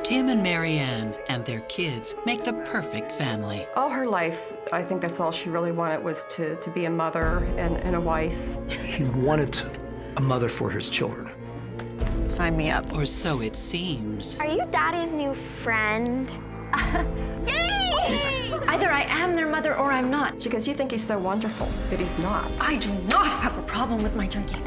Tim and Maryann and their kids make the perfect family. All her life, I think that's all she really wanted was to be a mother and a wife. He wanted a mother for his children. Sign me up. Or so it seems. Are you Daddy's new friend? Yay! Either I am their mother or I'm not. She goes, you think he's so wonderful, but he's not. I do not have a problem with my drinking.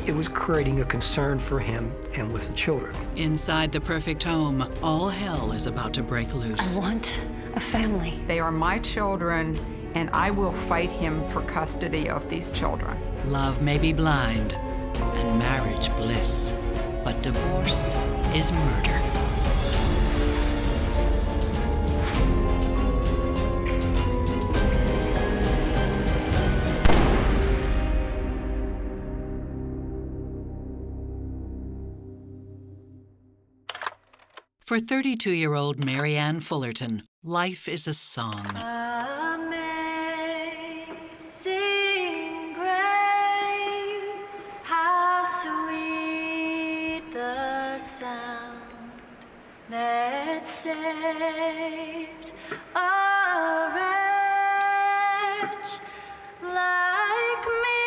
It was creating a concern for him and with the children. Inside the perfect home, all hell is about to break loose. I want a family. They are my children, and I will fight him for custody of these children. Love may be blind, and marriage bliss, but divorce is murder. For 32-year-old Maryann Fullerton, life is a song. Amazing grace, how sweet the sound that saved a wretch like me.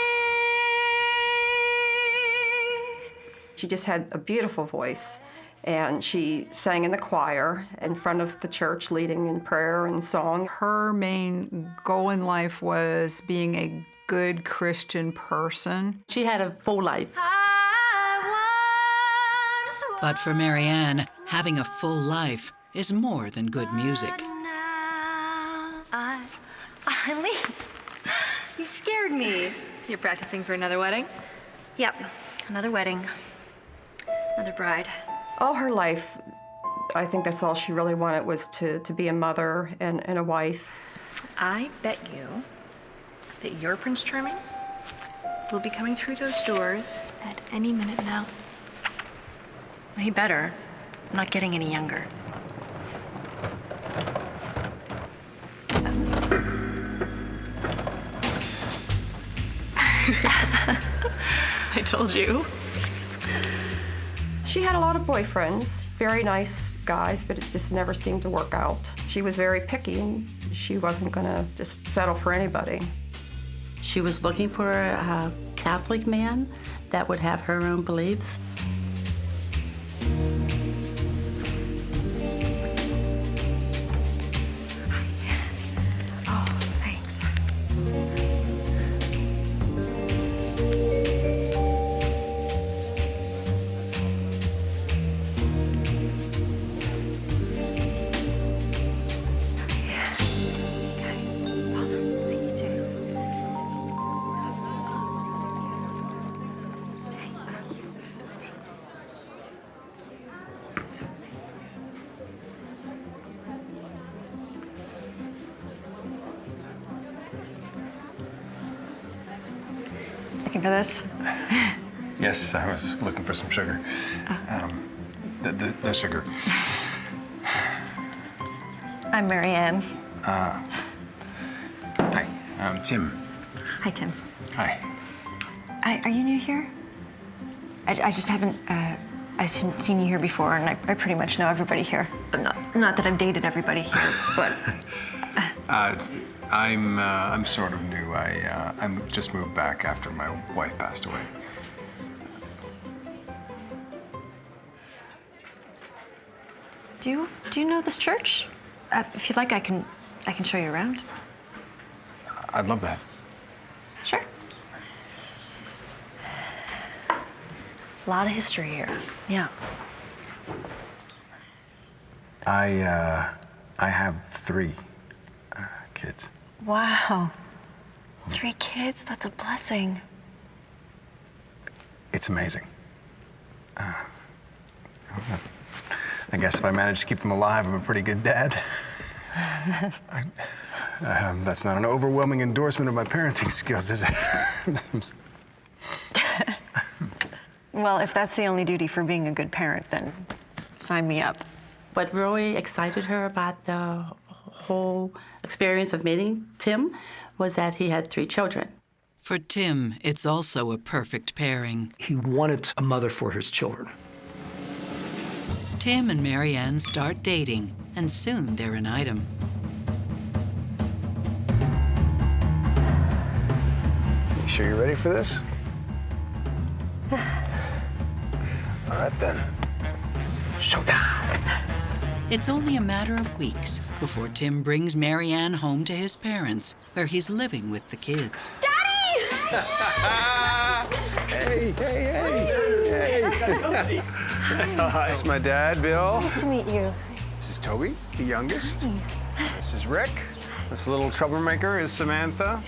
She just had a beautiful voice. And she sang in the choir in front of the church, leading in prayer and song. Her main goal in life was being a good Christian person. She had a full life. But for Maryann, having a full life is more than good music. Elaine, you scared me. You're practicing for another wedding? Yep, another wedding, another bride. All her life, I think that's all she really wanted was to be a mother and a wife. I bet you that your Prince Charming will be coming through those doors at any minute now. Well, he better. I'm not getting any younger. I told you. She had a lot of boyfriends, very nice guys, but it just never seemed to work out. She was very picky, and she wasn't gonna just settle for anybody. She was looking for a Catholic man that would have her own beliefs. Oh, thanks. Looking for this? Yes, I was looking for some sugar. The sugar. I'm Maryann. Hi, I'm Tim. Hi, Tim. Hi. Are you new here? I just haven't seen you here before, and I pretty much know everybody here. Not that I've dated everybody here, but. I'm sort of new. I'm just moved back after my wife passed away. Do you know this church? If you'd like, I can show you around. I'd love that. Sure. A lot of history here. Yeah. I have 3 kids. Wow. 3 kids? That's a blessing. It's amazing. I guess if I manage to keep them alive, I'm a pretty good dad. That's not an overwhelming endorsement of my parenting skills, is it? Well, if that's the only duty for being a good parent, then sign me up. What really excited her about the whole experience of meeting Tim was that he had 3 children. For Tim, it's also a perfect pairing. He wanted a mother for his children. Tim and Maryann start dating, and soon they're an item. You sure you're ready for this? All right, then. It's showtime. It's only a matter of weeks before Tim brings Maryann home to his parents, where he's living with the kids. Daddy! Hey. This is my dad, Bill. Nice to meet you. This is Toby, the youngest. This is Rick. This little troublemaker is Samantha.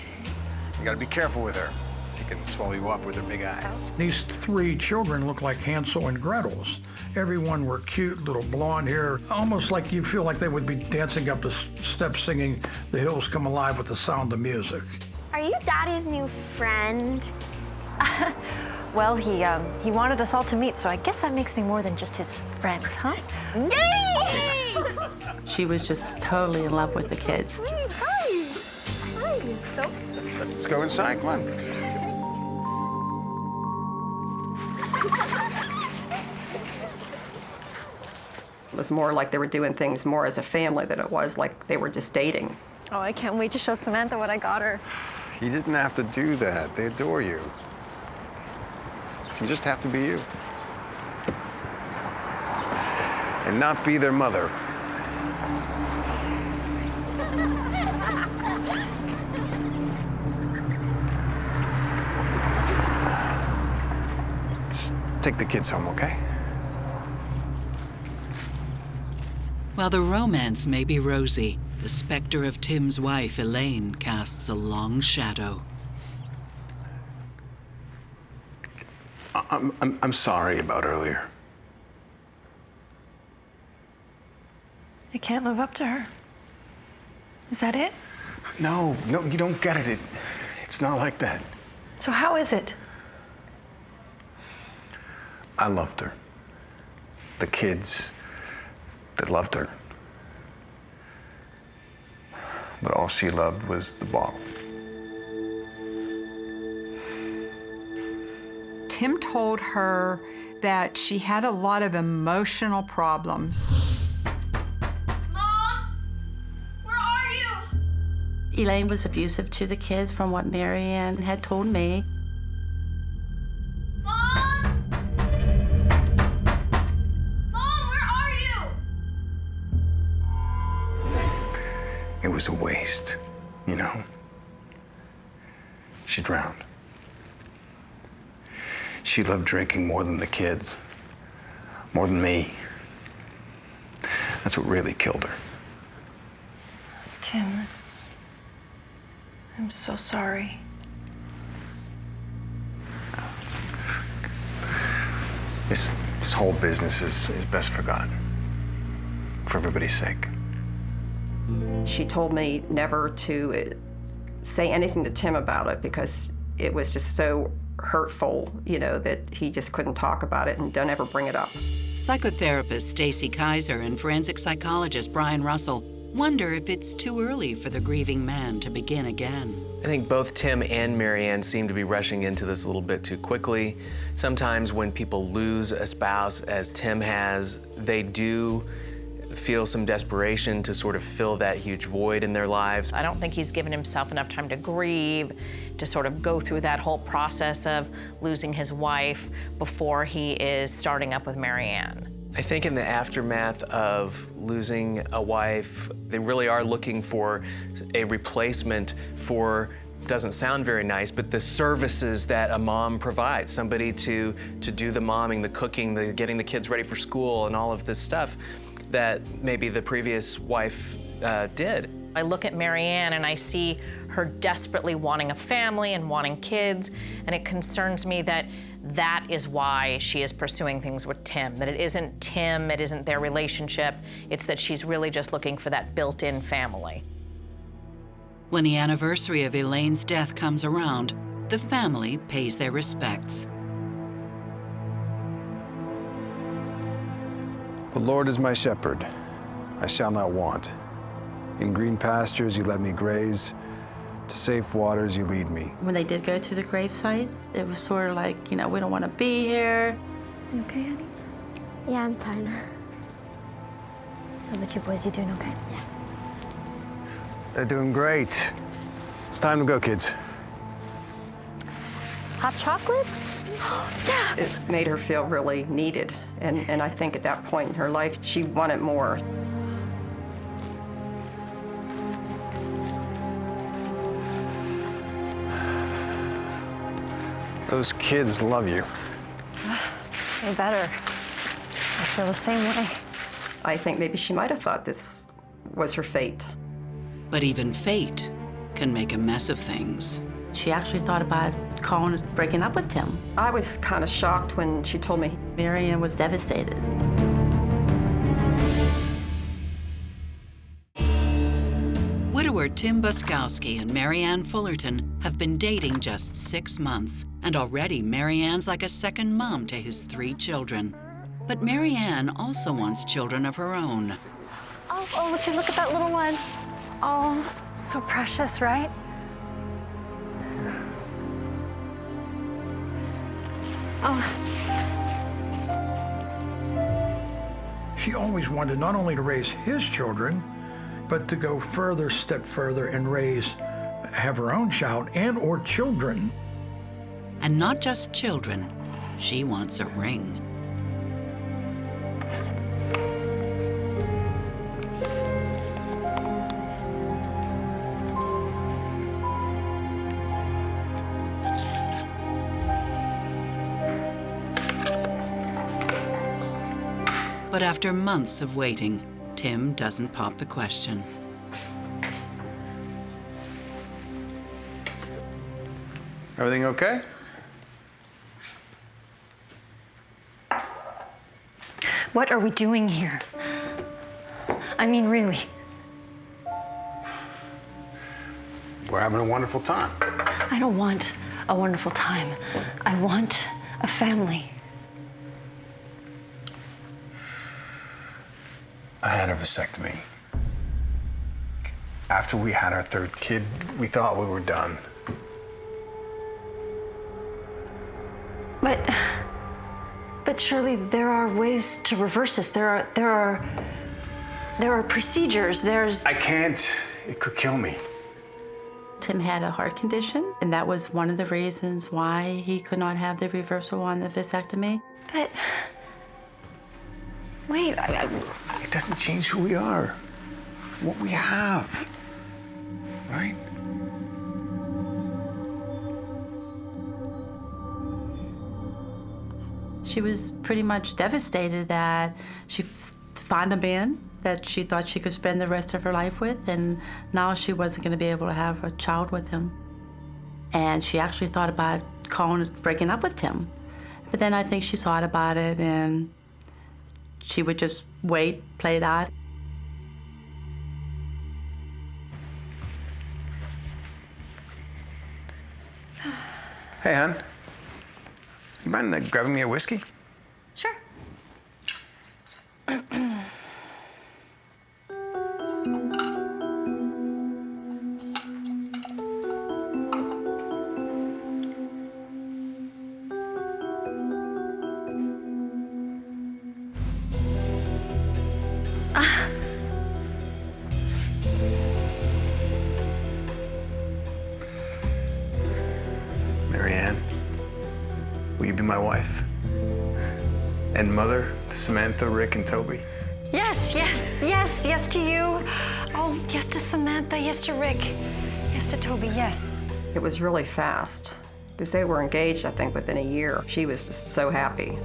You gotta be careful with her. She can swallow you up with her big eyes. These 3 children look like Hansel and Gretel's. Everyone were cute, little blonde hair, almost like you feel like they would be dancing up the steps singing The Hills Come Alive with the Sound of Music. Are you Daddy's new friend? Well, he wanted us all to meet, so I guess that makes me more than just his friend, huh? Yay! She was just totally in love with the kids. Hi. So? Let's go inside, come on. It was more like they were doing things more as a family than it was like they were just dating. Oh, I can't wait to show Samantha what I got her. You didn't have to do that. They adore you. You just have to be you. And not be their mother. Just take the kids home, okay? While the romance may be rosy, the specter of Tim's wife, Elaine, casts a long shadow. I'm sorry about earlier. I can't live up to her. Is that it? No, you don't get it. It's not like that. So how is it? I loved her. The kids that loved her. But all she loved was the ball. Tim told her that she had a lot of emotional problems. Mom, where are you? Elaine was abusive to the kids from what Maryann had told me. Mom, where are you? It was a waste, you know? She drowned. She loved drinking more than the kids, more than me. That's what really killed her. Tim, I'm so sorry. This whole business is best forgotten, for everybody's sake. She told me never to say anything to Tim about it because it was just so hurtful, you know, that he just couldn't talk about it and don't ever bring it up. Psychotherapist Stacy Kaiser and forensic psychologist Brian Russell wonder if it's too early for the grieving man to begin again. I think both Tim and Maryann seem to be rushing into this a little bit too quickly. Sometimes when people lose a spouse, as Tim has, they do feel some desperation to sort of fill that huge void in their lives. I don't think he's given himself enough time to grieve, to sort of go through that whole process of losing his wife before he is starting up with Maryann. I think in the aftermath of losing a wife, they really are looking for a replacement for, doesn't sound very nice, but the services that a mom provides, somebody to do the momming, the cooking, the getting the kids ready for school and all of this stuff that maybe the previous wife did. I look at Maryann and I see her desperately wanting a family and wanting kids, and it concerns me that that is why she is pursuing things with Tim, that it isn't Tim, it isn't their relationship, it's that she's really just looking for that built-in family. When the anniversary of Elaine's death comes around, the family pays their respects. The Lord is my shepherd, I shall not want. In green pastures you let me graze, to safe waters you lead me. When they did go to the gravesite, it was sort of like, you know, we don't want to be here. You okay, honey? Yeah, I'm fine. How about you boys? You doing okay? Yeah. They're doing great. It's time to go, kids. Hot chocolate? Yeah. It made her feel really needed. And I think at that point in her life, she wanted more. Those kids love you. They better. I feel the same way. I think maybe she might have thought this was her fate. But even fate can make a mess of things. She actually thought about breaking up with Tim. I was kind of shocked when she told me. Maryann was devastated. Widower Tim Boczkowski and Maryann Fullerton have been dating just 6 months, and already Maryann's like a second mom to his 3 children. But Maryann also wants children of her own. Oh, would you look at that little one? Oh, so precious, right? Oh. She always wanted not only to raise his children, but to go step further and have her own child and or children. And not just children, she wants a ring. But after months of waiting, Tim doesn't pop the question. Everything okay? What are we doing here? I mean, really. We're having a wonderful time. I don't want a wonderful time. I want a family. I had a vasectomy. After we had our 3rd kid, we thought we were done. But surely there are ways to reverse this. There are procedures. I can't. It could kill me. Tim had a heart condition, and that was one of the reasons why he could not have the reversal on the vasectomy. But wait, It doesn't change who we are, what we have, right? She was pretty much devastated that she found a man that she thought she could spend the rest of her life with, and now she wasn't going to be able to have a child with him. And she actually thought about breaking up with him. But then I think she thought about it, and she would just wait, play it out. Hey, hon. You mind grabbing me a whiskey? Sure. Maryann, will you be my wife? And mother to Samantha, Rick, and Toby? Yes, yes, yes, yes to you. Oh, yes to Samantha, yes to Rick, yes to Toby, yes. It was really fast, because they were engaged, I think, within a year. She was just so happy.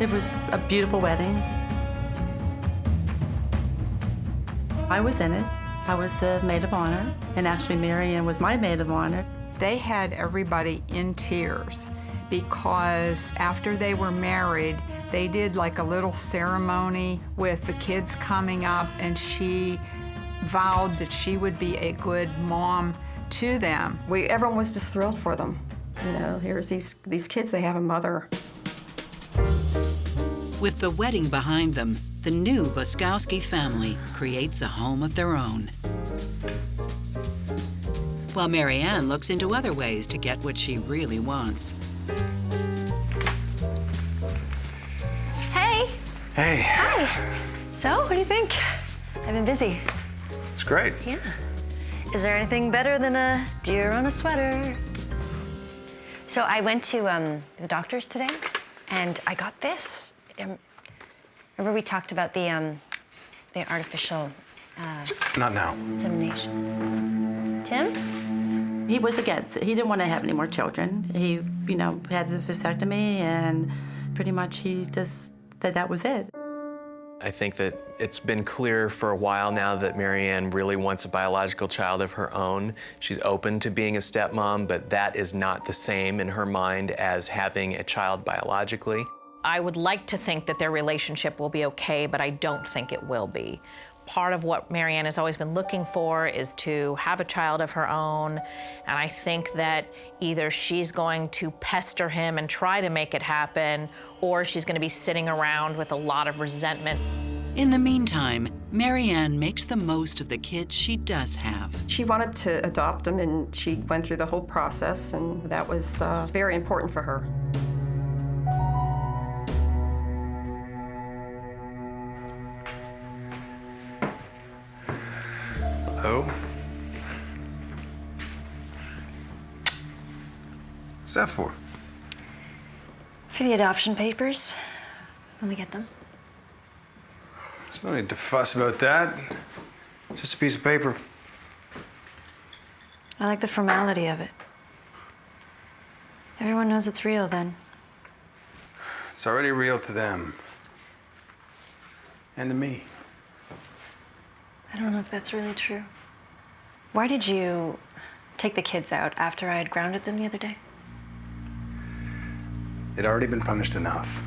It was a beautiful wedding. I was in it. I was the maid of honor, and actually Maryann was my maid of honor. They had everybody in tears because after they were married, they did like a little ceremony with the kids coming up, and she vowed that she would be a good mom to them. Everyone was just thrilled for them. You know, here's these kids, they have a mother. With the wedding behind them, the new Boczkowski family creates a home of their own. while Maryann looks into other ways to get what she really wants. Hey. Hey. Hi. So, what do you think? I've been busy. It's great. Yeah. Is there anything better than a deer on a sweater? So I went to the doctor's today, and I got this. Remember we talked about the artificial Not now. insemination? Tim? He was against it. He didn't want to have any more children. He, had the vasectomy, and pretty much he just said that was it. I think that it's been clear for a while now that Maryann really wants a biological child of her own. She's open to being a stepmom, but that is not the same in her mind as having a child biologically. I would like to think that their relationship will be okay, but I don't think it will be. Part of what Maryann has always been looking for is to have a child of her own, and I think that either she's going to pester him and try to make it happen, or she's going to be sitting around with a lot of resentment. In the meantime, Maryann makes the most of the kids she does have. She wanted to adopt them, and she went through the whole process, and that was very important for her. Hello? What's that for? For the adoption papers, when we get them. There's no need to fuss about that. Just a piece of paper. I like the formality of it. Everyone knows it's real then. It's already real to them. And to me. I don't know if that's really true. Why did you take the kids out after I had grounded them the other day? They'd already been punished enough.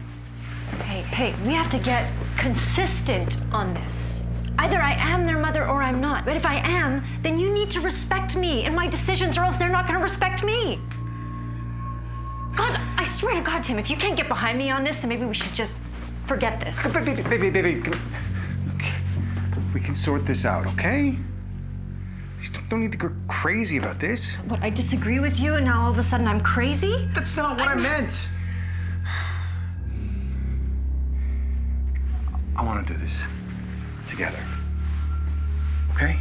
Hey, we have to get consistent on this. Either I am their mother or I'm not. But if I am, then you need to respect me and my decisions, or else they're not gonna respect me. God, I swear to God, Tim, if you can't get behind me on this, then maybe we should just forget this. Baby. We can sort this out, okay? You don't need to go crazy about this. What, I disagree with you and now all of a sudden I'm crazy? That's not what I meant. I want to do this together, okay?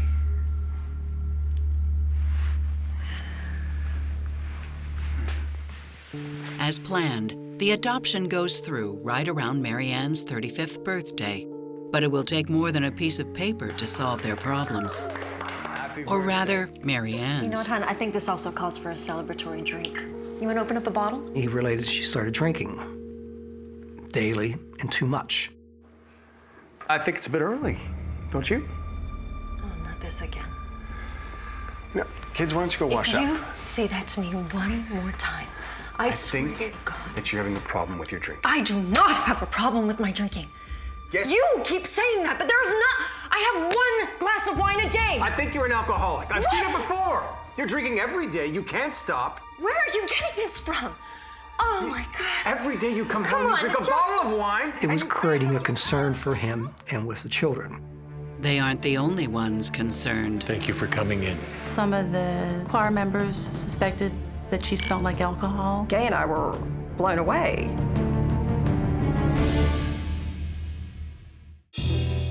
As planned, the adoption goes through right around Maryann's 35th birthday. But it will take more than a piece of paper to solve their problems. Or rather, Maryann's. You know what, hon? I think this also calls for a celebratory drink. You want to open up a bottle? He related she started drinking daily and too much. I think it's a bit early, don't you? Oh, not this again. No, kids, why don't you go wash If up? you say that to me one more time, I swear think to God. that you're having a problem with your drink. I do not have a problem with my drinking. Yes. You keep saying that, but there's not. I have one glass of wine a day. I think you're an alcoholic. I've seen it What? before. You're drinking every day. You can't stop. Where are you getting this from? Oh my God. Every day you come Come home, you on, drink a just- bottle of wine. It was creating a concern for him and with the children. They aren't the only ones concerned. Thank you for coming in. Some of the choir members suspected that she smelled like alcohol. Gay and I were blown away.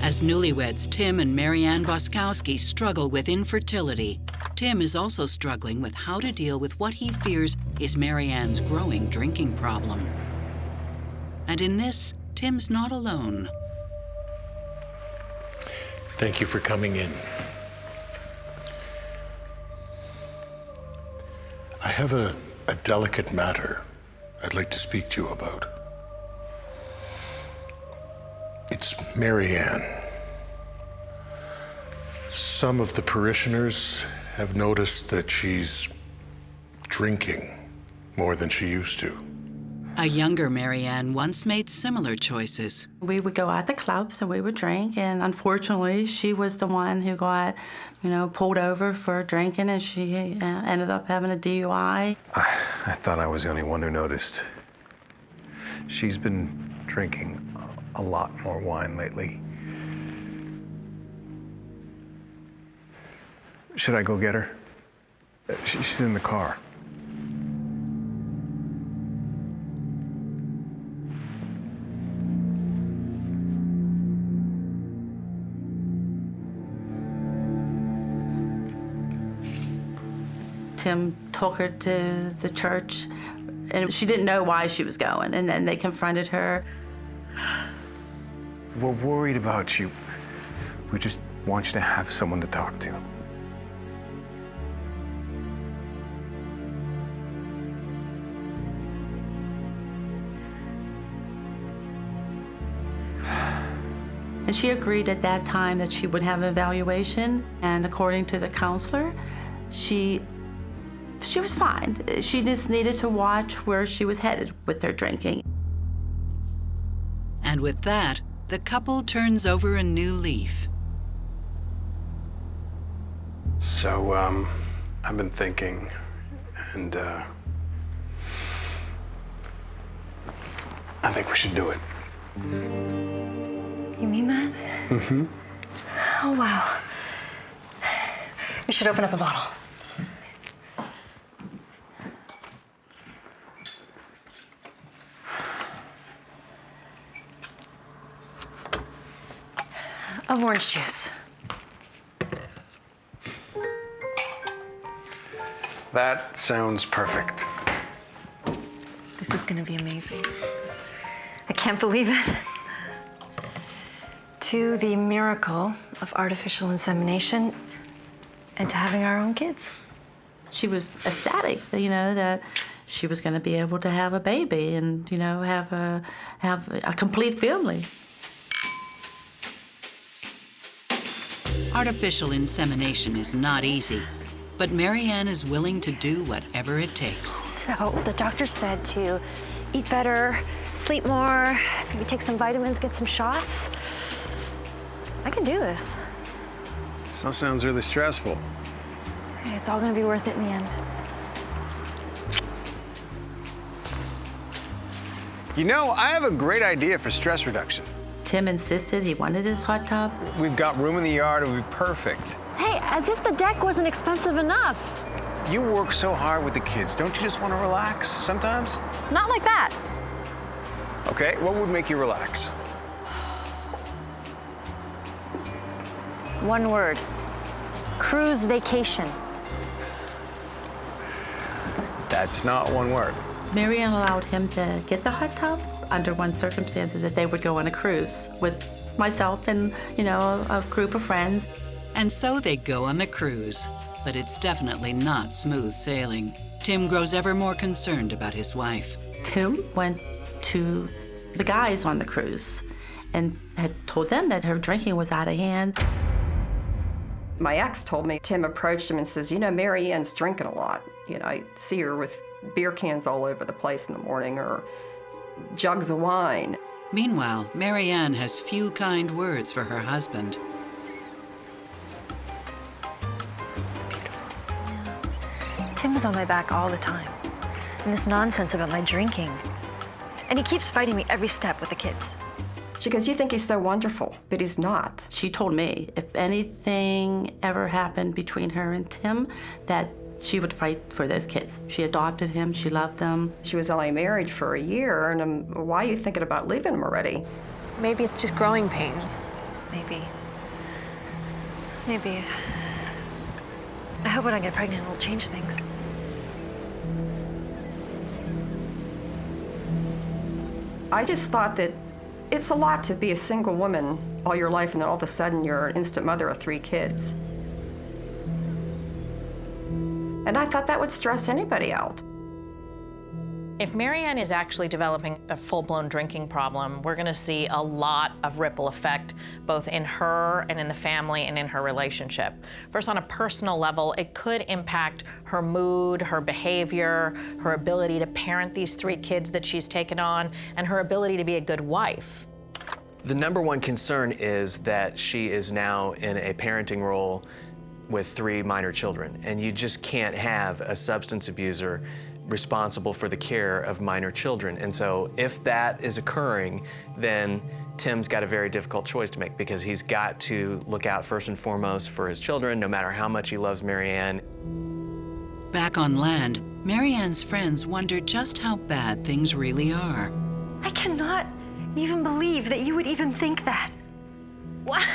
As newlyweds, Tim and Maryann Boczkowski struggle with infertility. Tim is also struggling with how to deal with what he fears is Maryann's growing drinking problem. And in this, Tim's not alone. Thank you for coming in. I have a delicate matter I'd like to speak to you about. It's Maryann. Some of the parishioners have noticed that she's drinking more than she used to. A younger Maryann once made similar choices. We would go out to clubs and we would drink, and unfortunately, she was the one who got, pulled over for drinking, and she ended up having a DUI. I thought I was the only one who noticed. She's been drinking a lot more wine lately. Should I go get her? She's in the car. Tim took her to the church, and she didn't know why she was going, and then they confronted her. We're worried about you. We just want you to have someone to talk to. And she agreed at that time that she would have an evaluation, and according to the counselor, she was fine. She just needed to watch where she was headed with her drinking. And with that, the couple turns over a new leaf. So, I've been thinking, and I think we should do it. You mean that? Mm-hmm. Oh, wow. We should open up a bottle. Of orange juice. That sounds perfect. This is gonna be amazing. I can't believe it. To the miracle of artificial insemination and to having our own kids. She was ecstatic, you know, that she was going to be able to have a baby and, you know, have a complete family. Artificial insemination is not easy, but Maryann is willing to do whatever it takes. So the doctor said to eat better, sleep more, maybe take some vitamins, get some shots. I can do this. So sounds really stressful. Hey, it's all gonna be worth it in the end. You know, I have a great idea for stress reduction. Tim insisted he wanted his hot tub. We've got room in the yard, it would be perfect. Hey, as if the deck wasn't expensive enough. You work so hard with the kids, don't you just want to relax sometimes? Not like that. Okay, what would make you relax? One word. Cruise vacation. That's not one word. Maryann allowed him to get the hot tub under one circumstance, that they would go on a cruise with myself and, you know, a group of friends. And so they go on the cruise, but it's definitely not smooth sailing. Tim grows ever more concerned about his wife. Tim went to the guys on the cruise and had told them that her drinking was out of hand. My ex told me, Tim approached him and says, you know, Maryann's drinking a lot. You know, I see her with beer cans all over the place in the morning or jugs of wine. Meanwhile, Maryann has few kind words for her husband. It's beautiful. Yeah. Tim is on my back all the time. And this nonsense about my drinking. And he keeps fighting me every step with the kids. She goes, you think he's so wonderful, but he's not. She told me if anything ever happened between her and Tim, that she would fight for those kids. She adopted him, she loved them. She was only married for a year, and why are you thinking about leaving him already? Maybe it's just growing pains. Maybe. I hope when I get pregnant, it'll change things. I just thought that it's a lot to be a single woman all your life, and then all of a sudden you're an instant mother of 3 kids. And I thought that would stress anybody out. If Maryann is actually developing a full-blown drinking problem, we're gonna see a lot of ripple effect, both in her and in the family and in her relationship. First, on a personal level, it could impact her mood, her behavior, her ability to parent these 3 kids that she's taken on, and her ability to be a good wife. The number one concern is that she is now in a parenting role with 3 minor children, and you just can't have a substance abuser responsible for the care of minor children. And so if that is occurring, then Tim's got a very difficult choice to make because he's got to look out first and foremost for his children, no matter how much he loves Maryann. Back on land, Maryann's friends wonder just how bad things really are. I cannot even believe that you would even think that. What?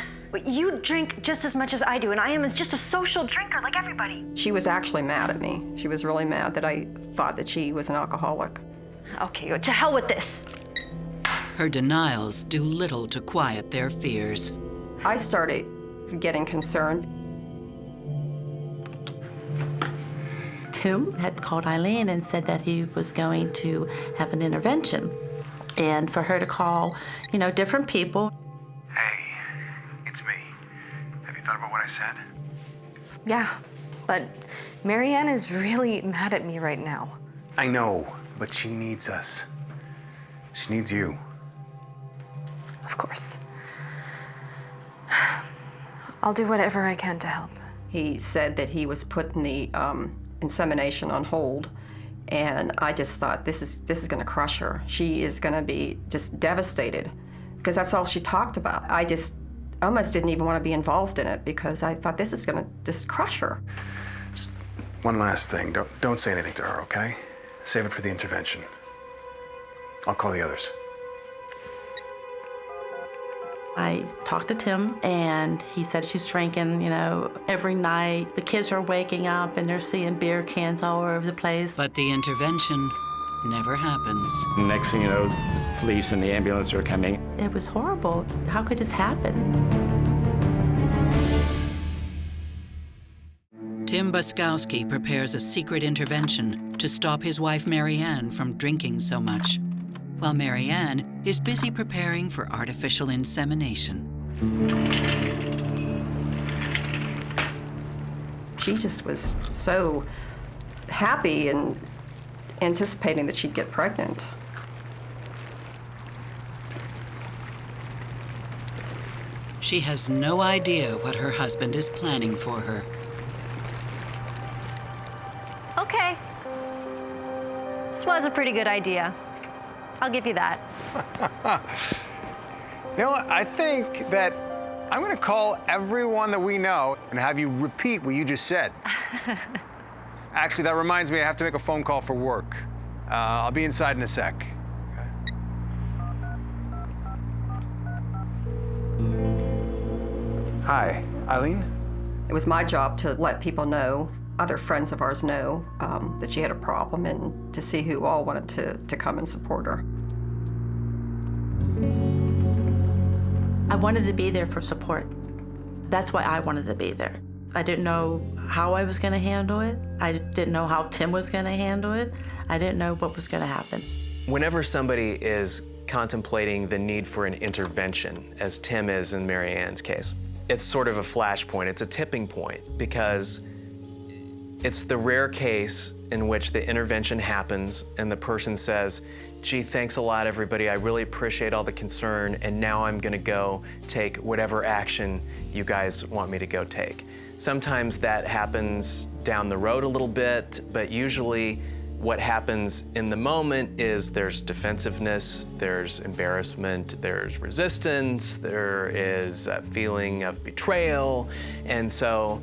You drink just as much as I do, and I am just a social drinker like everybody. She was actually mad at me. She was really mad that I thought that she was an alcoholic. Okay, to hell with this. Her denials do little to quiet their fears. I started getting concerned. Tim had called Elaine and said that he was going to have an intervention. And for her to call, different people. Hey, it's me. Have you thought about what I said? Yeah, but Maryann is really mad at me right now. I know, but she needs us. She needs you. Of course. I'll do whatever I can to help. He said that he was putting the insemination on hold, and I just thought, this is going to crush her. She is going to be just devastated, because that's all she talked about. I just almost didn't even want to be involved in it, because I thought this is going to just crush her. Just one last thing. Don't say anything to her, okay? Save it for the intervention. I'll call the others. I talked to Tim, and he said she's drinking, every night. The kids are waking up, and they're seeing beer cans all over the place. But the intervention never happens. Next thing you know, the police and the ambulance are coming. It was horrible. How could this happen? Tim Boczkowski prepares a secret intervention to stop his wife Maryann from drinking so much, while Maryann is busy preparing for artificial insemination. She just was so happy and anticipating that she'd get pregnant. She has no idea what her husband is planning for her. Okay. This was a pretty good idea. I'll give you that. You know what? I think that I'm going to call everyone that we know and have you repeat what you just said. Actually, that reminds me, I have to make a phone call for work. I'll be inside in a sec. Okay. Hi, Eileen? It was my job to let people know, other friends of ours know, that she had a problem, and to see who all wanted to come and support her. I wanted to be there for support. That's why I wanted to be there. I didn't know how I was going to handle it. I didn't know how Tim was going to handle it. I didn't know what was going to happen. Whenever somebody is contemplating the need for an intervention, as Tim is in Maryann's case, it's sort of a flashpoint. It's a tipping point, because it's the rare case in which the intervention happens and the person says, gee, thanks a lot, everybody. I really appreciate all the concern, and now I'm gonna go take whatever action you guys want me to go take. Sometimes that happens down the road a little bit, but usually what happens in the moment is there's defensiveness, there's embarrassment, there's resistance, there is a feeling of betrayal, and so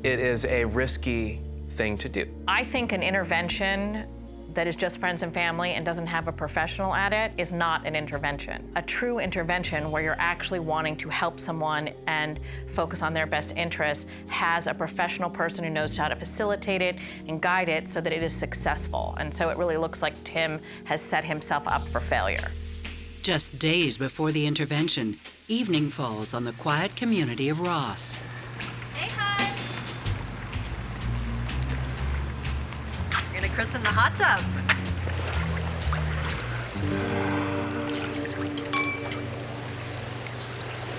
it is a risky thing to do. I think an intervention that is just friends and family and doesn't have a professional at it is not an intervention. A true intervention where you're actually wanting to help someone and focus on their best interest has a professional person who knows how to facilitate it and guide it so that it is successful. And so it really looks like Tim has set himself up for failure. Just days before the intervention, evening falls on the quiet community of Ross. Hey, hon. You're gonna christen the hot tub.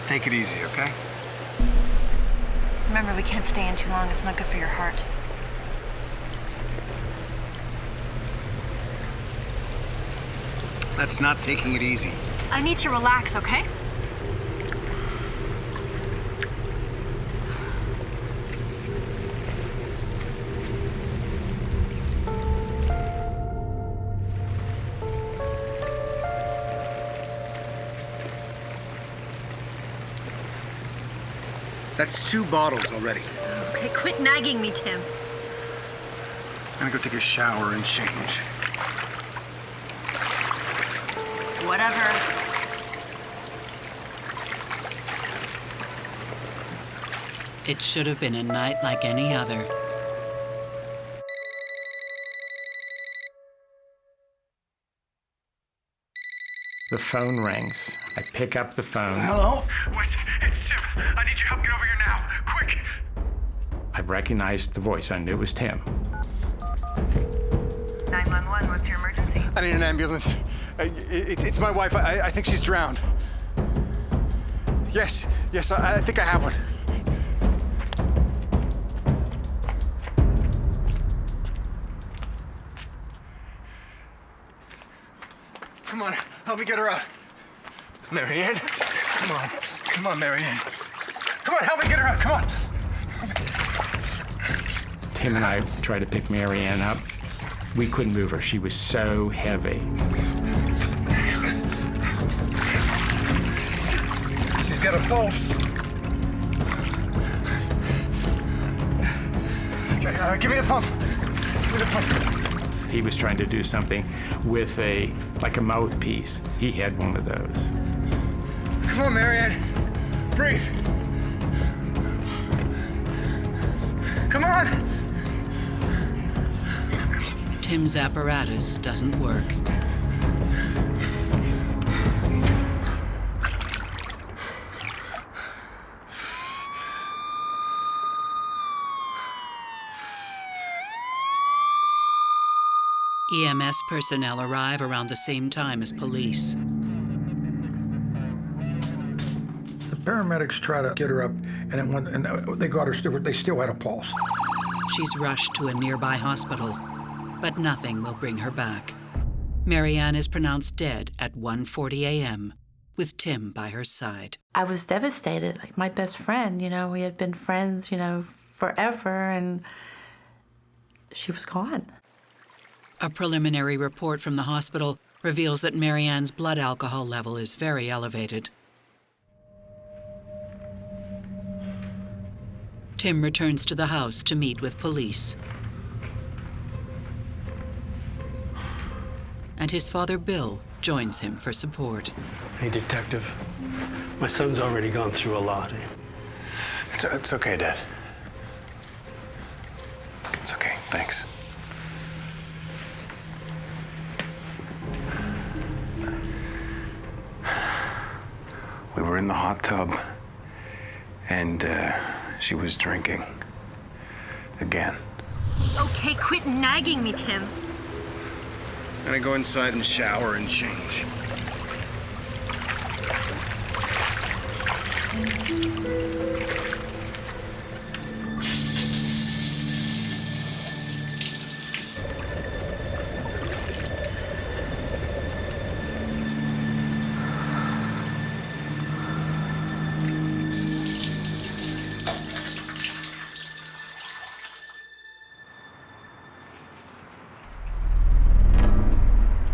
Take it easy, okay? Remember, we can't stay in too long. It's not good for your heart. That's not taking it easy. I need to relax, okay? That's 2 bottles already. Okay, quit nagging me, Tim. I'm gonna go take a shower and change. Whatever. It should have been a night like any other. The phone rings. I pick up the phone. Hello? Wait, it's Tim. I need your help. Get over here now. Quick. I recognized the voice. I knew it was Tim. 911, what's your emergency? I need an ambulance. It's my wife. I think she's drowned. Yes, I think I have one. Come on, help me get her out. Maryann, come on, Maryann. Come on, help me get her out, come on. Tim and I tried to pick Maryann up. We couldn't move her. She was so heavy. She's got a pulse. Okay, give me the pump. Give me the pump. He was trying to do something with like a mouthpiece. He had one of those. Come on, Maryann. Breathe. Come on. Tim's apparatus doesn't work. EMS personnel arrive around the same time as police. The paramedics try to get her up, and they got her. They still had a pulse. She's rushed to a nearby hospital, but nothing will bring her back. Maryann is pronounced dead at 1:40 a.m., with Tim by her side. I was devastated, like my best friend, we had been friends, forever, and she was gone. A preliminary report from the hospital reveals that Maryann's blood alcohol level is very elevated. Tim returns to the house to meet with police. And his father, Bill, joins him for support. Hey, Detective. My son's already gone through a lot. It's okay, Dad. It's okay, thanks. We were in the hot tub, and she was drinking again. Okay, quit nagging me, Tim. I'm gonna go inside and shower and change.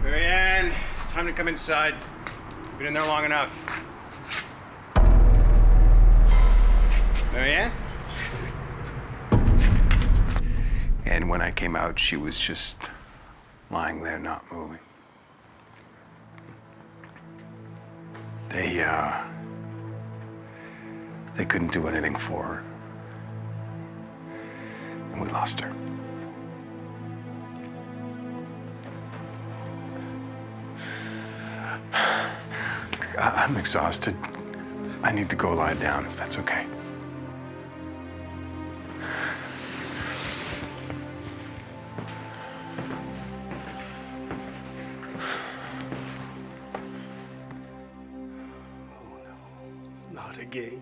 Maryann, it's time to come inside. You've been in there long enough. Maryann? And when I came out, she was just lying there, not moving. They couldn't do anything for her. And we lost her. I'm exhausted. I need to go lie down, if that's okay. Not again.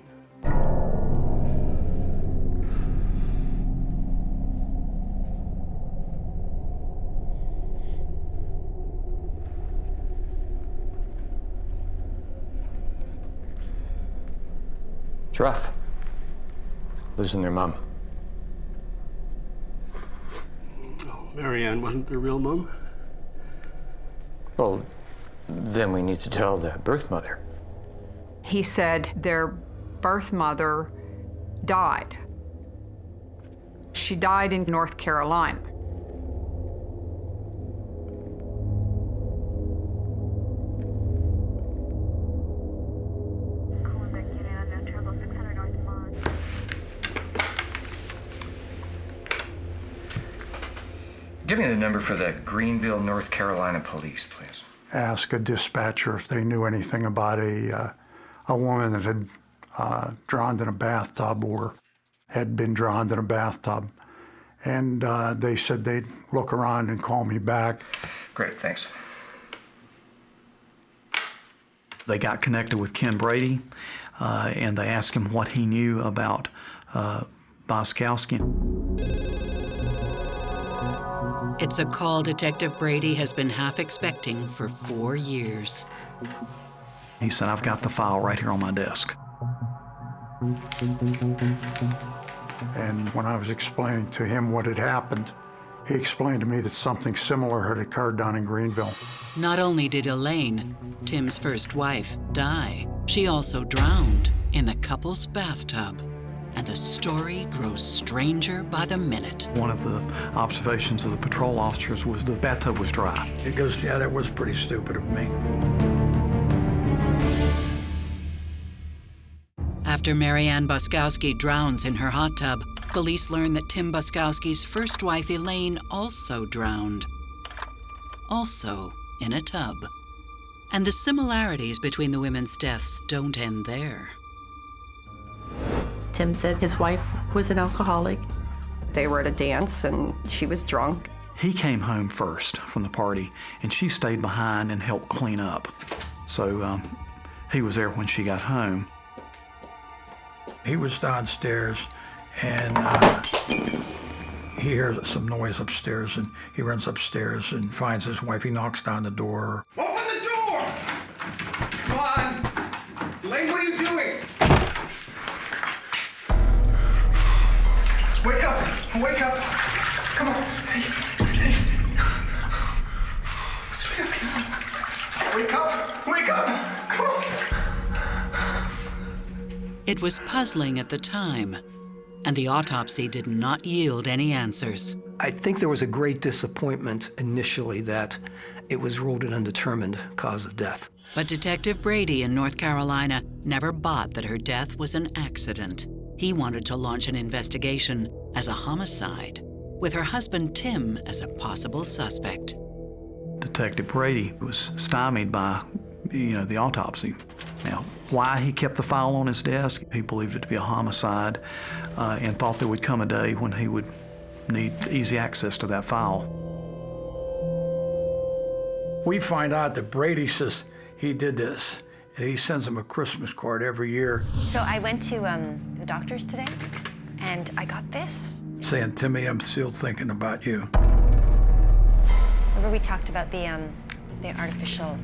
It's rough, losing their mom. Oh, Maryann wasn't their real mom? Well, then we need to tell the birth mother. He said their birth mother died. She died in North Carolina. Give me the number for the Greenville, North Carolina police, please. Ask a dispatcher if they knew anything about a woman that had drowned in a bathtub or had been drowned in a bathtub. And they said they'd look around and call me back. Great, thanks. They got connected with Ken Brady, and they asked him what he knew about Boczkowski. It's a call Detective Brady has been half expecting for 4 years. He said, I've got the file right here on my desk. And when I was explaining to him what had happened, he explained to me that something similar had occurred down in Greenville. Not only did Elaine, Tim's first wife, die, she also drowned in the couple's bathtub. And the story grows stranger by the minute. One of the observations of the patrol officers was the bathtub was dry. He goes, yeah, that was pretty stupid of me. After Maryann Boczkowski drowns in her hot tub, police learn that Tim Boczkowski's first wife, Elaine, also drowned. Also in a tub. And the similarities between the women's deaths don't end there. Tim said his wife was an alcoholic. They were at a dance and she was drunk. He came home first from the party, and she stayed behind and helped clean up. So he was there when she got home. He was downstairs, and he hears some noise upstairs, and he runs upstairs and finds his wife. He knocks down the door. Open the door! Come on! Elaine, what are you doing? Wake up! Wake up! Come on! Hey. Wake up! Wake up! Come on! It was puzzling at the time, and the autopsy did not yield any answers. I think there was a great disappointment initially that it was ruled an undetermined cause of death. But Detective Brady in North Carolina never bought that her death was an accident. He wanted to launch an investigation as a homicide, with her husband Tim as a possible suspect. Detective Brady was stymied by, the autopsy. Now, why he kept the file on his desk, he believed it to be a homicide and thought there would come a day when he would need easy access to that file. We find out that Brady says he did this, and he sends him a Christmas card every year. So I went to the doctor's today, and I got this. Saying, Timmy, I'm still thinking about you. Remember we talked about the artificial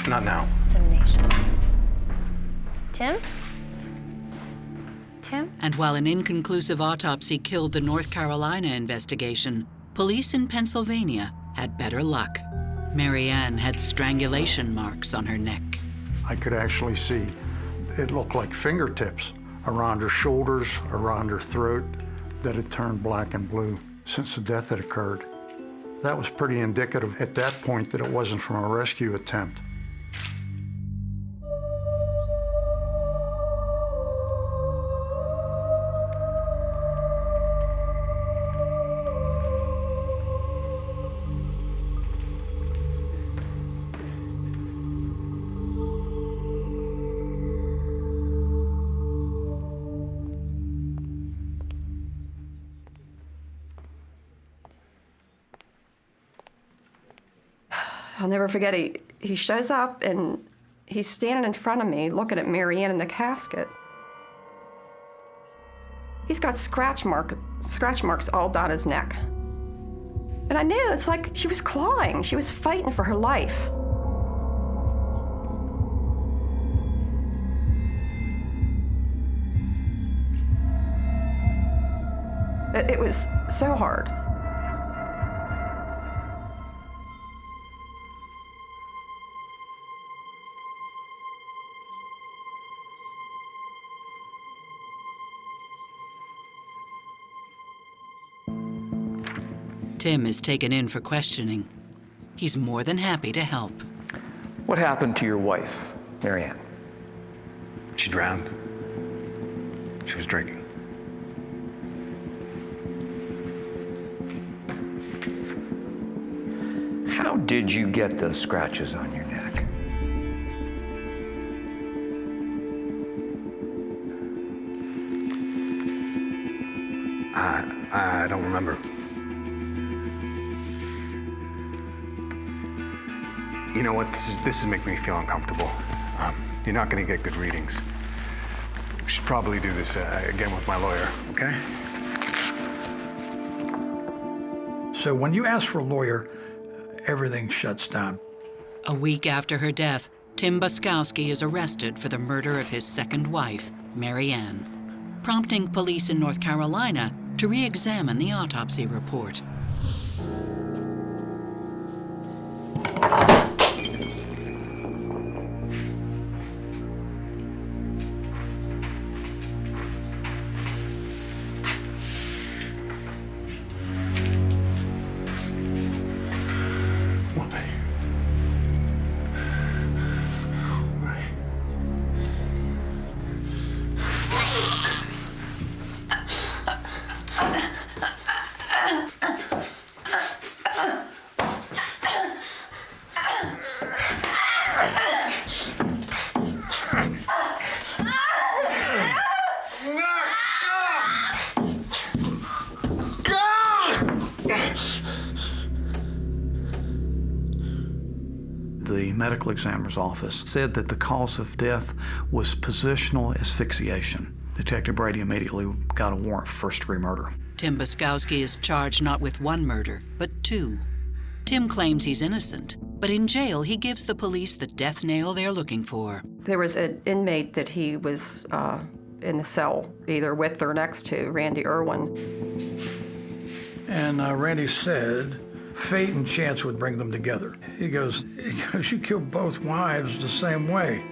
Not now. insemination. Tim? Tim? And while an inconclusive autopsy killed the North Carolina investigation, police in Pennsylvania had better luck. Maryann had strangulation marks on her neck. I could actually see, it looked like fingertips around her shoulders, around her throat, that had turned black and blue since the death had occurred. That was pretty indicative at that point that it wasn't from a rescue attempt. I'll never forget, he shows up and he's standing in front of me looking at Maryann in the casket. He's got scratch marks all down his neck. And I knew, it's like she was clawing. She was fighting for her life. It was so hard. Tim is taken in for questioning. He's more than happy to help. What happened to your wife, Maryann? She drowned. She was drinking. How did you get those scratches on your neck? I don't remember. You know what? This is making me feel uncomfortable. You're not going to get good readings. We should probably do this again with my lawyer, okay? So when you ask for a lawyer, everything shuts down. A week after her death, Tim Boczkowski is arrested for the murder of his second wife, Maryann, prompting police in North Carolina to re-examine the autopsy report. The medical examiner's office said that the cause of death was positional asphyxiation. Detective Brady immediately got a warrant for first-degree murder. Tim Boczkowski is charged not with one murder, but two. Tim claims he's innocent, but in jail he gives the police the death nail they're looking for. There was an inmate that he was in the cell, either with or next to, Randy Irwin. And Randy said fate and chance would bring them together. He goes, you killed both wives the same way.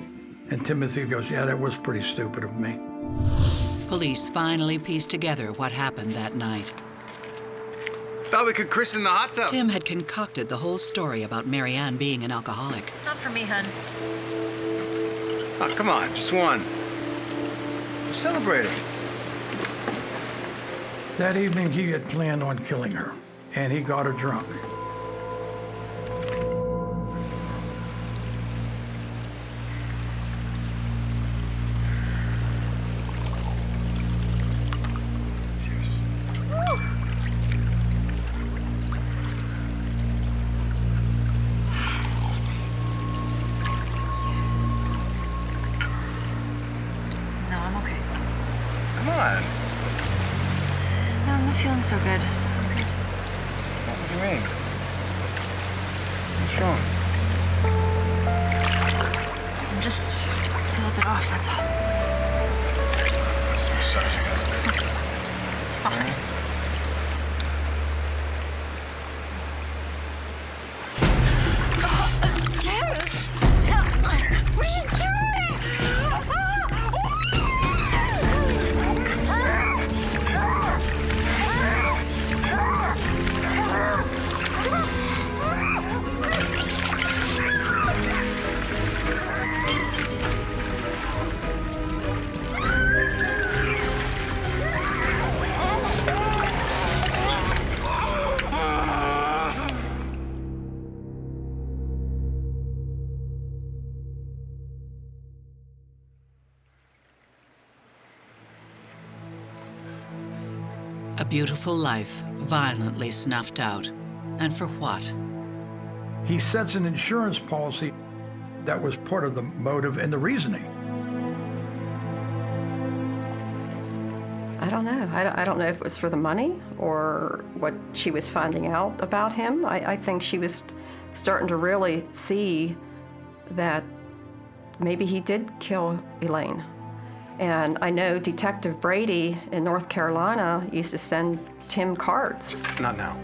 And Timothy goes, yeah, that was pretty stupid of me. Police finally pieced together what happened that night. Thought we could christen the hot tub. Tim had concocted the whole story about Maryann being an alcoholic. Not for me, hun. Oh, come on, just one. We're celebrating. That evening, he had planned on killing her, and he got her drunk. Cheers. No, I'm okay. Come on. No, I'm not feeling so good. What do you mean? What's wrong? I'm just feel a bit off, that's all. Just massaging it. It's fine. What are you doing? A beautiful life violently snuffed out. And for what? He sets an insurance policy that was part of the motive and the reasoning. I don't know. I don't know if it was for the money or what she was finding out about him. I think she was starting to really see that maybe he did kill Elaine. And I know Detective Brady in North Carolina used to send Tim cards. Not now.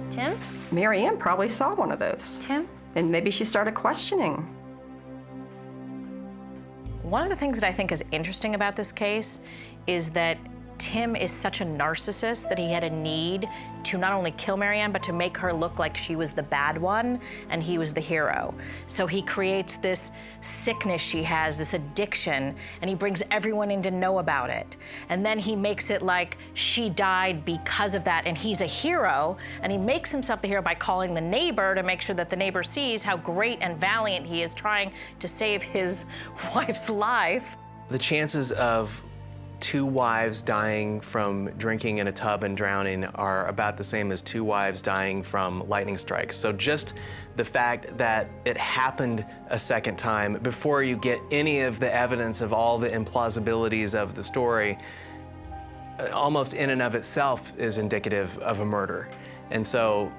Tim? Maryann probably saw one of those. Tim? And maybe she started questioning. One of the things that I think is interesting about this case is that Tim is such a narcissist that he had a need to not only kill Maryann, but to make her look like she was the bad one and he was the hero. So he creates this sickness she has, this addiction, and he brings everyone in to know about it. And then he makes it like she died because of that, and he's a hero, and he makes himself the hero by calling the neighbor to make sure that the neighbor sees how great and valiant he is trying to save his wife's life. The chances of 2 wives dying from drinking in a tub and drowning are about the same as 2 wives dying from lightning strikes. So just the fact that it happened a second time before you get any of the evidence of all the implausibilities of the story, almost in and of itself is indicative of a murder. And so,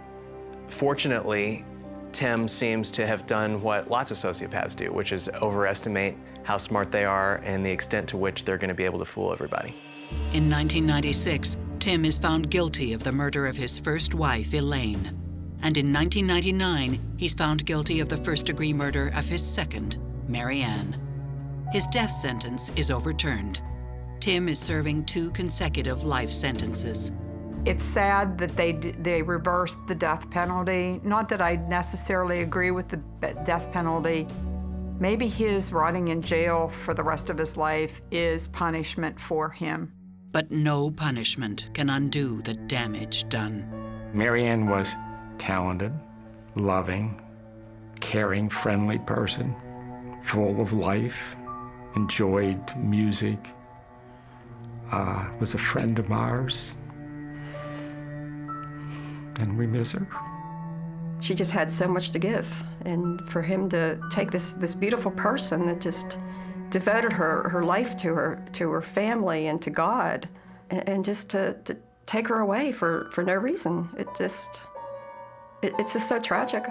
fortunately, Tim seems to have done what lots of sociopaths do, which is overestimate how smart they are and the extent to which they're going to be able to fool everybody. In 1996, Tim is found guilty of the murder of his first wife, Elaine. And in 1999, he's found guilty of the first-degree murder of his second, Maryann. His death sentence is overturned. Tim is serving 2 consecutive life sentences. It's sad that they reversed the death penalty. Not that I necessarily agree with the death penalty. Maybe his rotting in jail for the rest of his life is punishment for him. But no punishment can undo the damage done. Maryann was talented, loving, caring, friendly person, full of life, enjoyed music, was a friend of ours. And we miss her. She just had so much to give. And for him to take this beautiful person that just devoted her life to her family and to God, and just to take her away for no reason, it's just so tragic.